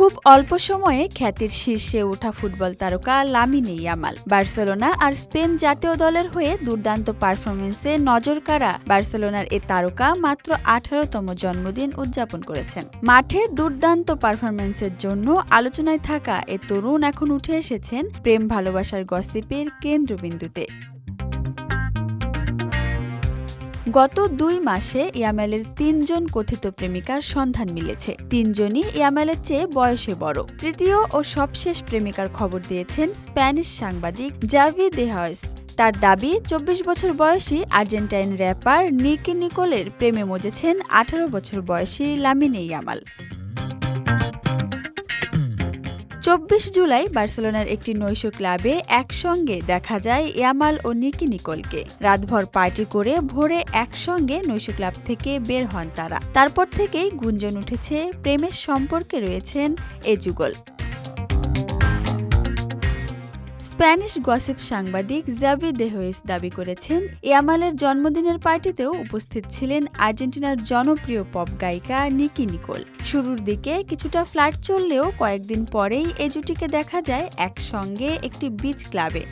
খুব অল্প সময়ে খ্যাতির শীর্ষে ওঠা ফুটবল তারকা লামিনে ইয়ামাল বার্সেলোনা আর স্পেন জাতীয় দলের হয়ে দুর্দান্ত পারফরমেন্সে নজর কাড়া বার্সেলোনার এ তারকা মাত্র ১৮তম জন্মদিন উদযাপন করেছেন। মাঠে দুর্দান্ত পারফরমেন্সের জন্য আলোচনায় থাকা এ তরুণ এখন উঠে এসেছেন প্রেম ভালোবাসার গসিপের কেন্দ্রবিন্দুতে। গত ২ মাসে ইয়ামালের ৩ জন কথিত প্রেমিকার সন্ধান মিলেছে। ৩ জনই ইয়ামালের চেয়ে বয়সে বড়। তৃতীয় ও সবশেষ প্রেমিকার খবর দিয়েছেন স্প্যানিশ সাংবাদিক জাভি দেহয়েস। তার দাবি ২৪ বছর বয়সী আর্জেন্টাইন র্যাপার নিকি নিকোলের প্রেমে মজেছেন ১৮ বছর বয়সী লামিনে ইয়ামাল। ২৪ জুলাই বার্সেলোনার একটি নৈশ ক্লাবে একসঙ্গে দেখা যায় ইয়ামাল ও নিকি নিকোলকে। রাতভর পার্টি করে ভোরে একসঙ্গে নৈশ ক্লাব থেকে বের হন তারা। তারপর থেকেই গুঞ্জন উঠেছে প্রেমের সম্পর্কে রয়েছেন এ যুগল। স্প্যানিশ গসিপ সাংবাদিক জাভি দেহয়েস দাবি করেছেন, ইয়ামালের জন্মদিনের পার্টিতেও উপস্থিত ছিলেন আর্জেন্টিনার জনপ্রিয় পপ গায়িকা নিকি নিকোল। শুরুর দিকে কিছুটা ফ্লার্ট চললেও কয়েকদিন পরেই এ জুটিকে দেখা যায় একসঙ্গে একটি বিচ ক্লাবে।